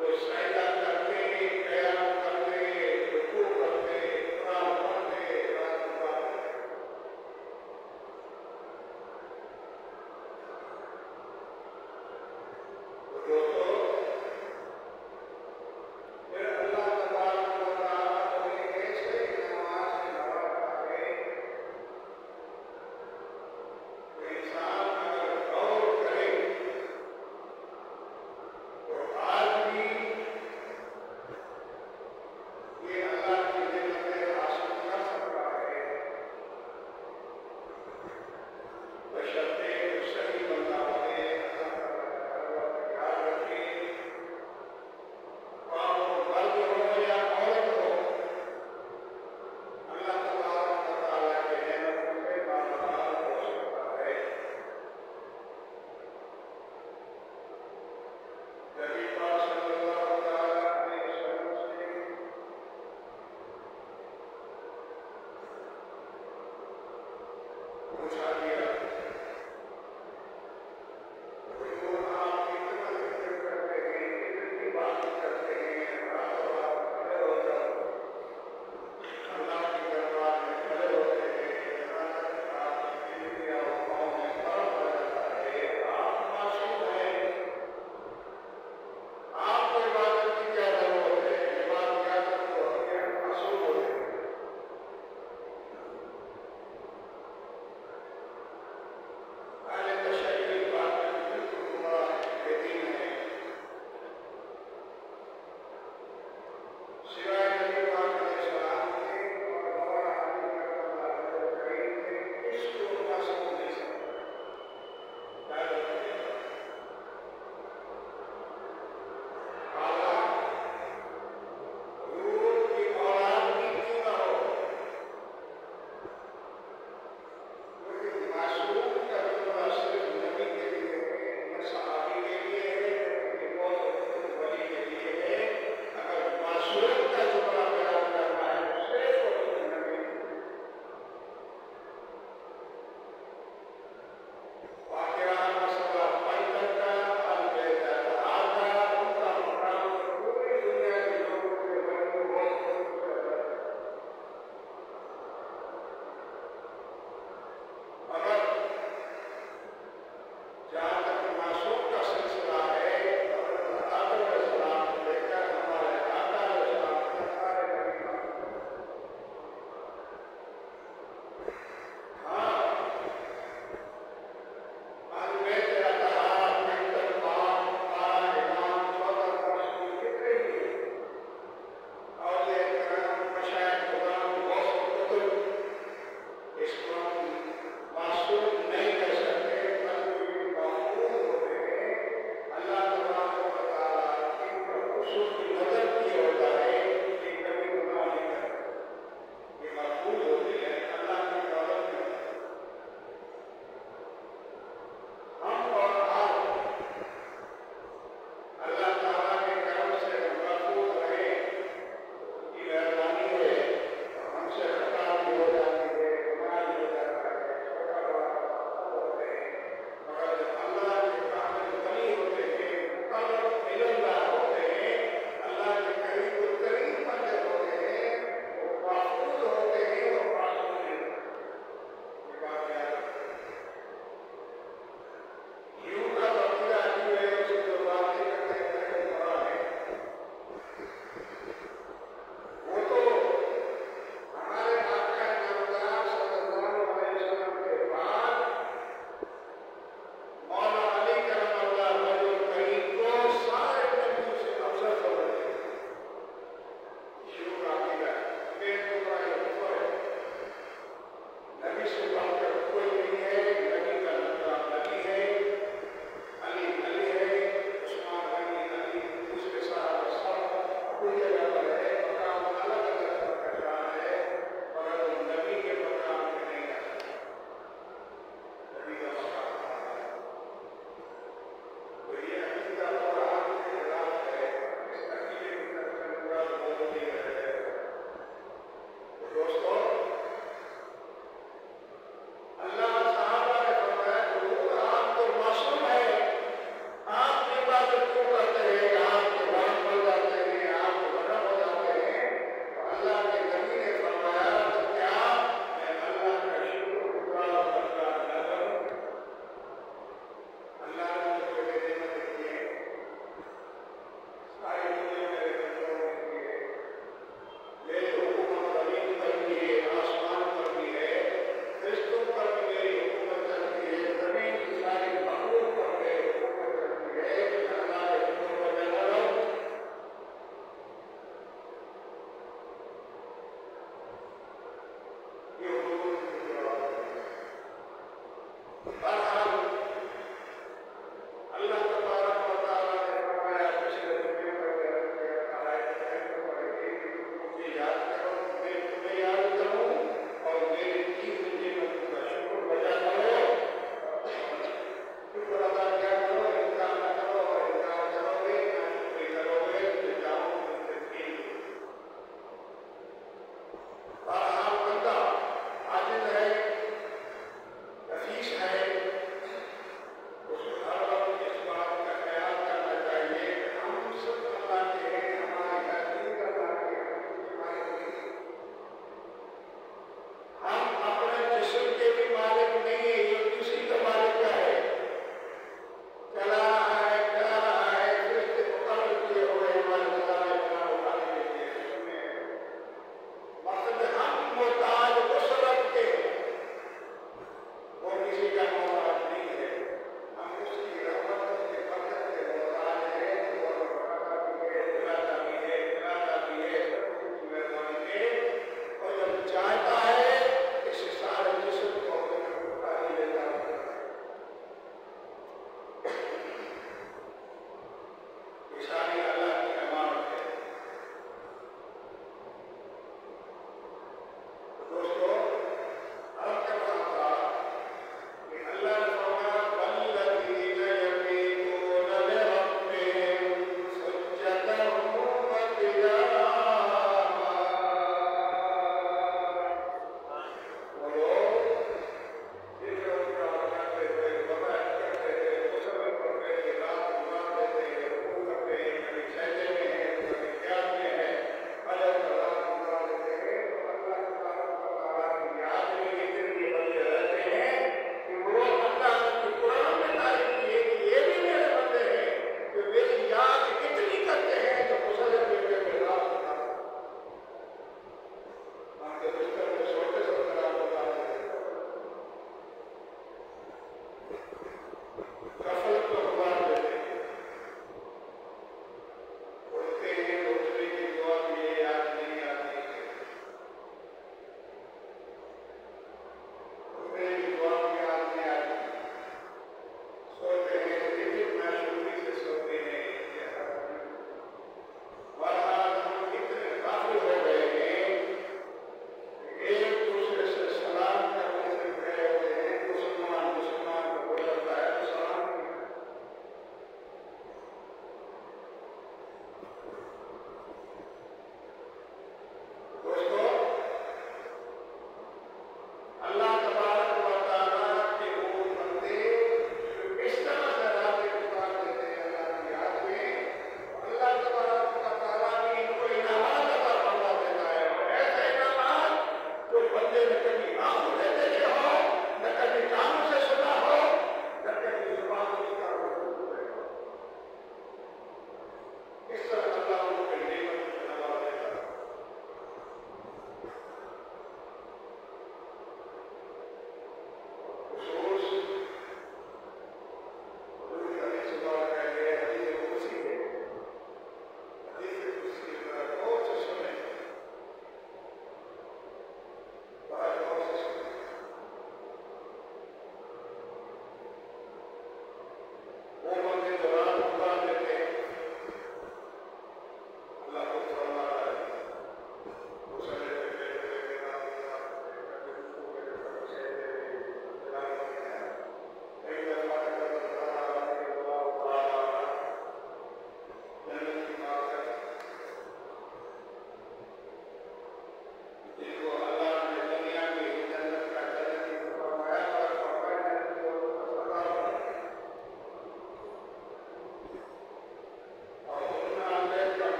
تو سجدہ کرتے قیام کرتے رکوع کرتے قرآن پڑھتے رات دعا کرتے. تو دوستو پھر اللہ تبارک و تعالیٰ انہیں ایسے انعامات سے نوازتا ہے کہ انسان اگر غور کرے تو آج بھی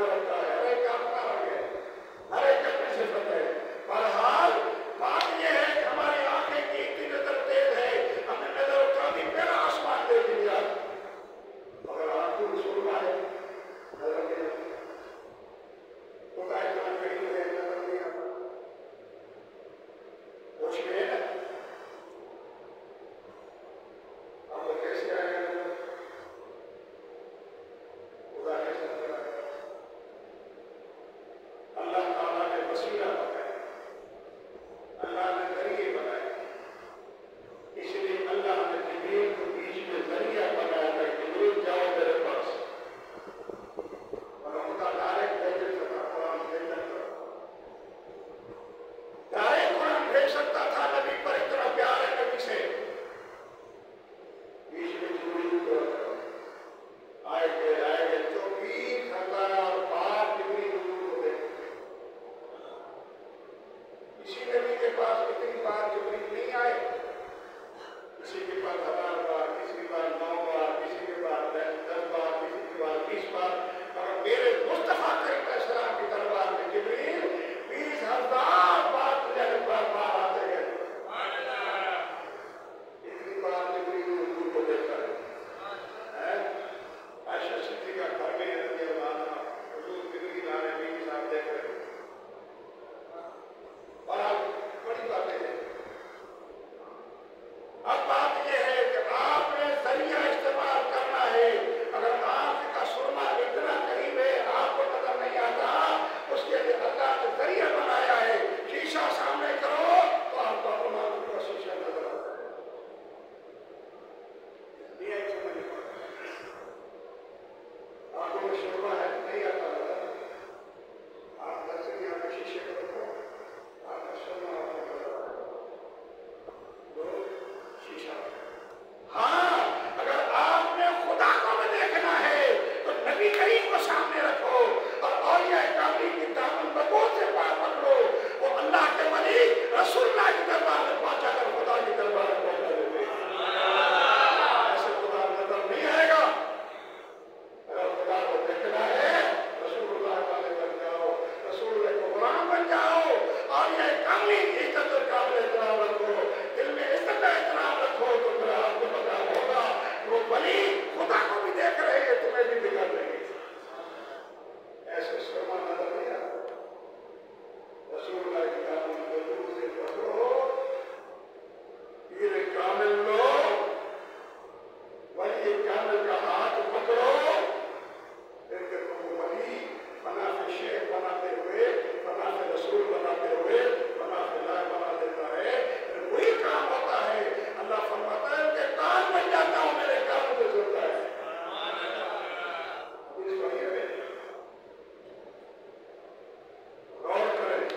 کو رکھتا ہے، ہر ایک کا اپنا رنگ ہے، ہر ایک اپنی صفت ہے۔ بہرحال بات یہ ہے کہ ہماری آنکھیں کی اتنی نظر تیز ہے، ہم نے نظر اٹھا دی پھر آسمان دیکھ لیا، مگر آنکھوں میں سرما ہے، نظر نہیں آتی، خدا اتنا قریب ہے، نظر نہیں آتا، کچھ بھی ہے نا، اب وہ کیسے آئے گا نظر؟ خدا کیسے نظر آئے گا؟ اللہ تعالیٰ نے وسیلہ بنایا، اللہ نے ذریعے بنائے، اس لیے اللہ نے جبریل کو بیچ میں ذریعہ بنایا تھا، جبریل جاؤ میرے پاس، مگر خدا ڈائریکٹ بھیج سکتا، قرآن بھیج سکتا، ڈائریکٹ قرآن بھیج سکتا تھا، نبی پر اتنا پیار ہے نبی سے، بیچ میں جبریل کو رکھا، آئے گئے 24,000 بار جبریل حضور کو دیکھتے، کسی نبی کے پاس اتنی بار جبریل نہیں آئے، کسی کے پاس 1000 بار، کسی کے پاس 9 بار، کسی کے پاس 10 بار، کسی کے پاس 20 بار، مگر میرے مصطفیٰ کریم علیہ السلام کی دربار میں جبریل 20,000 بار آتے ہیں، اتنی بار جبریل حضور کو دیکھتا ہے۔ عائشہ صدیقہ گھر میں رضی اللہ عنہا، حضور جبریل آ رہے ہیں، صاحب دیکھ رہے ہیں، اور اب بڑی باتیں ہیں۔ اب بات یہ ہے کہ آپ نے ذریعہ استعمال کرنا ہے، اگر آنکھ کا سرما اتنا قریب ہے آپ کو نظر نہیں آتا، اس کے لیے اللہ نے ذریعہ بنایا ہے، شیشہ سامنے کرو تو آپ کو اپنا پورا شیشہ نظر آتا ہے، یہ ایک سمجھ میں آنکھوں میں سرما ہے نہیں آتا نظر، آپ نظر یہاں پہ شیشے کو رکھو، آپ کا سرما آپ کو نظر آتا ہے، دو شیشہ۔ ہاں اگر آپ نے خدا کو بھی دیکھنا ہے تو نبی کریم کو سامنے رکھو اور اولیاء کاملین کی دامن بگوت سے پار پکڑو، وہ اللہ کے ولی رسول اللہ کی دربار میں پہنچا کر خدا کی دربار میں پہنچا دیتے ہیں، ایسے خدا نظر نہیں آئے گا۔ اگر خدا کو دیکھنا ہے رسول اللہ والے بن جاؤ، رسول اللہ کو غلام بن جاؤ، اولیاء کاملین کی عزت اور قابل احترام رکھو، دل میں عزت کا احترام رکھو، تو پھر آپ کو پتا ہوگا وہ ولی خدا کو بھی دیکھ رہے ہیں، تمہیں بھی دکھا رہے ہیں، ایسے سرما نظر نہیں آتا۔ رسول اللہ کی دامن بزرگ سے پکڑو، پیر کامل لو، ولی کامل کا ہاتھ پکڑو، پھر کہ تم ولی بنا کے شیخ بناتے ہوئے، بنا کے رسول بناتے ہوئے، بنا کے لا بنا دیتا ہے، پھر وہی کام ہوتا ہے، اللہ فرماتا ہے کہ کان بن جاتا ہوں میرے کانوں سے سنتا ہے، اس وحی میں غور کریں،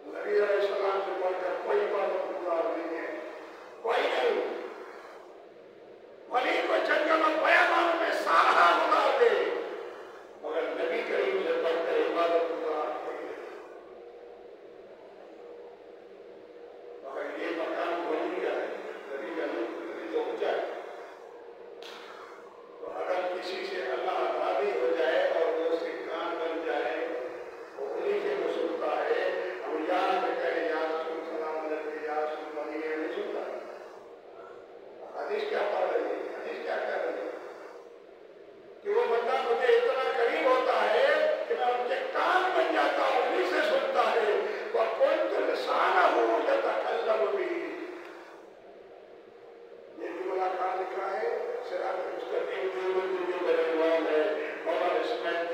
نبی علیہ السلام سے بڑھ کر کوئی عبادت گزار نہیں ہے، کوئی نہیں، ولی کو جنگل اور بیابانوں میں سالہ گزار دے، مگر نبی کریم سے بڑھ کر عبادت گزار کوئی نہیں، مگر یہ مقام ولی کا ہے، نبی کا نہیں، تو اونچا ہے، تو اگر کسی سے اللہ راضی ہو جائے اور وہ اس کے کان بن جائے، وہ انہیں سے وہ سنتا ہے، ہم یہاں پہ کہیں یا رسول سلام علیکم یا رسول ولی یہ نہیں سنتا، حدیث کیا پڑھ رہی ہے، حدیث کیا کہہ رہی ہے کہ وہ بندہ مجھے اتنا قریب ہوتا ہے کہ میں ان کے کان بن جاتا ہوں، انہیں سے سنتا ہے، وَكُنْتُ لِسَانَهُ يَتَكَلَّمُ بِهِ، یہ بھی ملاقات لکھا ہے، صراط مستقیم دیوبند جو میرے امام ہے مولانا اسماعیل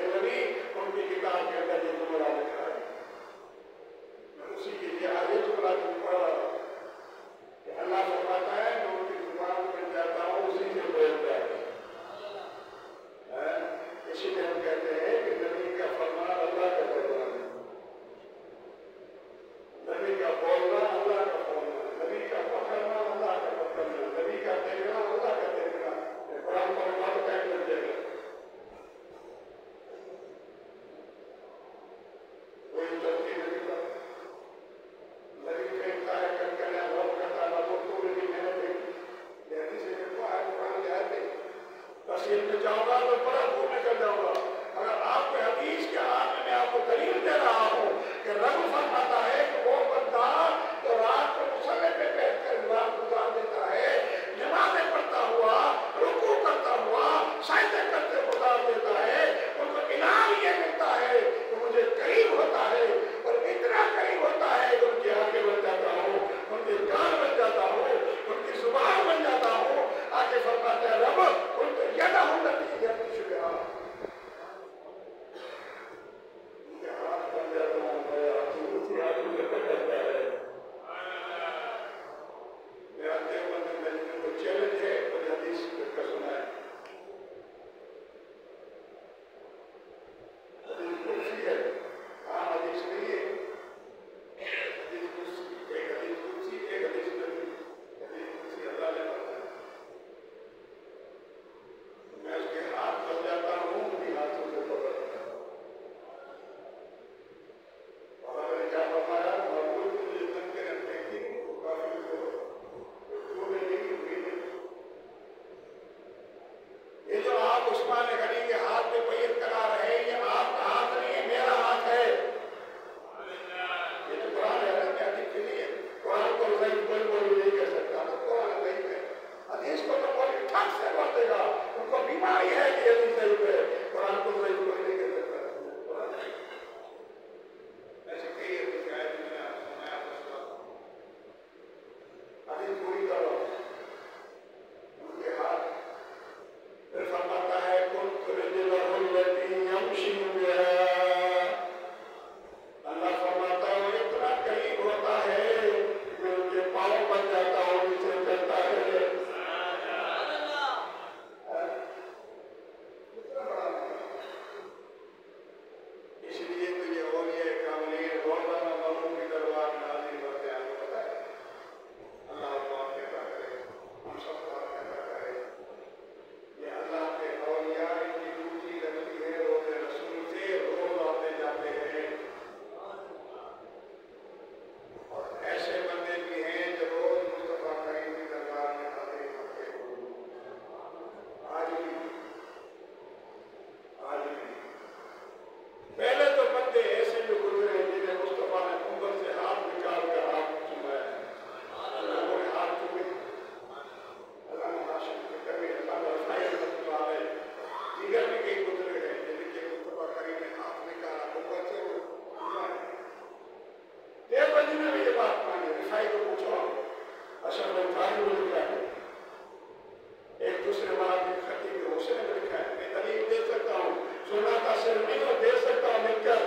دوسرے بات میں خطیب حسین نے لکھا ہے، میں دلیل دے سکتا ہوں، سننا کا صرف نہیں اور دے سکتا ہوں مل کر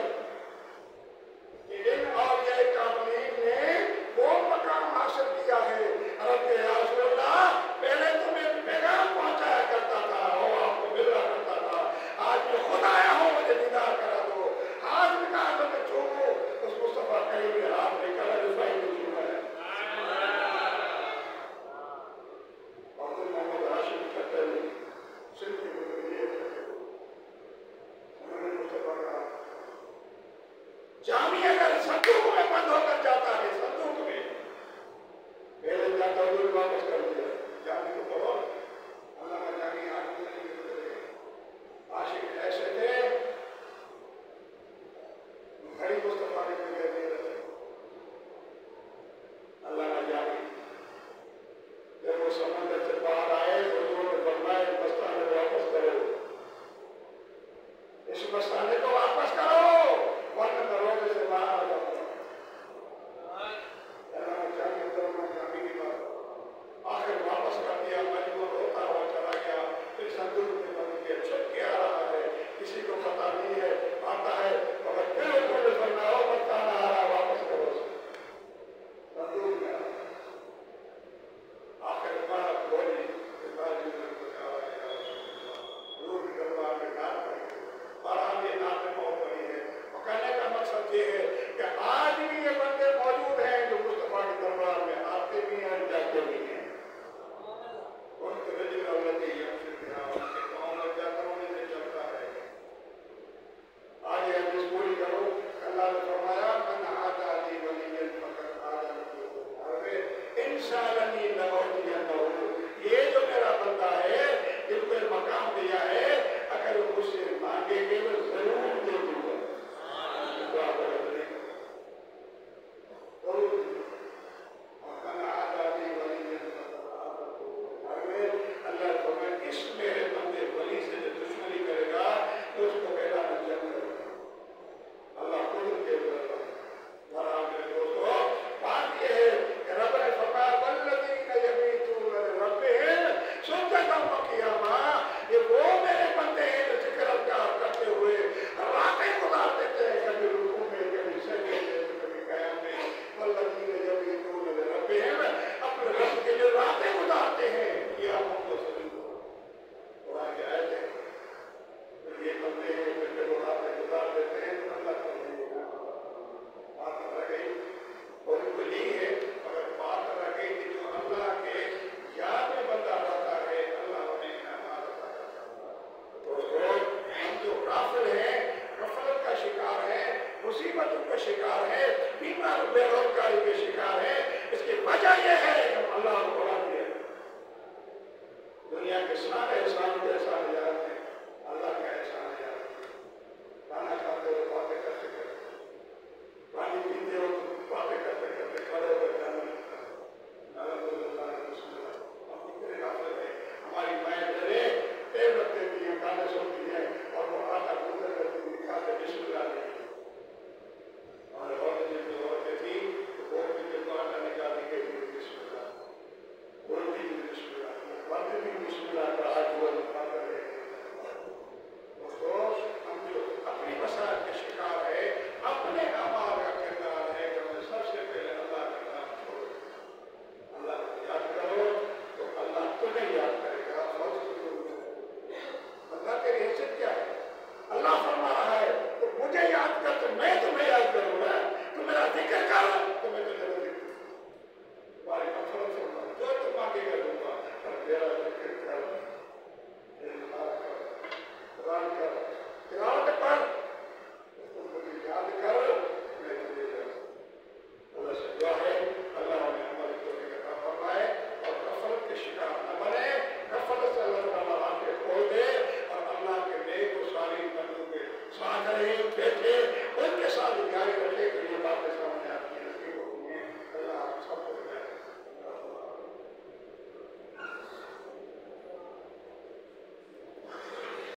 کہ ان اولیاء کاملین نے وہ مقام حاصل کیا ہے۔ رب یا رسول اللہ پہلے تو میں پیغام پہنچایا کرتا تھا، وہ آپ کو مل رہا کرتا تھا، آج میں خود آیا ہوں، مجھے دیدار کرا دو، ہاتھ میں کہا تو میں چھوڑوں، اس مصطفیٰ کریم کے ہاتھ میں کہا رفائی کو چھوڑا ہے۔ عبد محمد ہاشم کھٹر سندھ کے مدیر انہوں نے مصطفیٰ کہا جامعہ اگر صندوق میں بند ہو کر جاتا ہے، صندوق میں پہلے جاتا ہوئے واپس کر دیا، جامعہ کو پڑھو، اللہ کا جامعہ آج نہیں گزرے، عاشق ایسے تھے گھڑی مصطفیٰ نے بغیر نہیں رہتے، اللہ کا جامعہ جب وہ سمندر سے باہر آئے حضور نے فرمایا مستانے واپس کرو، اس مستانے کو واپس کرو ورنہ دروازے سے باہر آ جاؤ۔ آخر واپس کر دیا، مجبور ہوتا ہوا چلا گیا، پھر صندوق میں بند کیا، چھپ کے آ رہا ہے، کسی کو پتا نہیں ہے، آتا ہے مگر پھر حضور نے فرمایا مستانہ آ رہا واپس کرو، صندوق میں آخر بات بولی حضور کی دربار میں نعت پڑھی، بہرحال یہ نعت بہت بڑی ہے، اور کہنے کا مقصد یہ ہے کہ آج بھی یہ بندے موجود ہیں جو مصطفیٰ کے دربار میں آتے بھی ہیں اور جاتے بھی ہیں، ان کے رجل اولتی یمشی بہا، ان کے پاؤں لگ جاتا ہونے سے چلتا ہے۔ آج یہ حدیث پوری کرو، اللہ نے فرمایا من عادى لي وليا فقد آذنته بالحرب إن سألني لأعطينه، یہ جو میرا بندہ ہے جن کو مقام دیا ہے اگر وہ مجھ سے مانگے گے میں ضرور دے دوں گا، دعا کرو ضرور دوں گا۔ من عادى لي وليا فقد آذنته بالحرب، اللہ نے فرمایا اس میرے بندے ولی سے جو دشمنی کرے گا تو اس کو پہلا میں جنگ کروں گا، اللہ خود کے بتا۔ بہرحال میرے دوستو بات یہ ہے کہ رب نے فرمایا والذین یبیتون لربہم سجدا وقیاما، یہ وہ میرے بندے ہیں جو ذکر اذکار کرتے ہوئے راتیں گزارتے تھے، کبھی رکوع میں کبھی سجدے میں کبھی قیام میں، والذین یبیتون لربہم اپنے رب کے لیے راتیں گزارتے ہیں، یہ آپ کو سجدہ قرآن کی آیت ہے۔ یہ بندے ہیں جو وہ راتیں گزار دیتے ہیں، اللہ کو بات رہ گئی اور ان کو نہیں ہے، مگر بات رہ گئی کہ جو اللہ کے یاد میں بندہ رہتا ہے اللہ انہیں انعامات عطا کرتا ہے۔ دوستو ہم جو غافل ہیں، غفلت کا شکار ہیں، مصیبتوں کا شکار ہیں، بیمار بے روزگاری کے شکار ہیں، اس کی وجہ یہ ہے کہ ہم اللہ کو بھلا دیا، دنیا کے سارے احسان کے احسان یاد ہیں، اللہ کا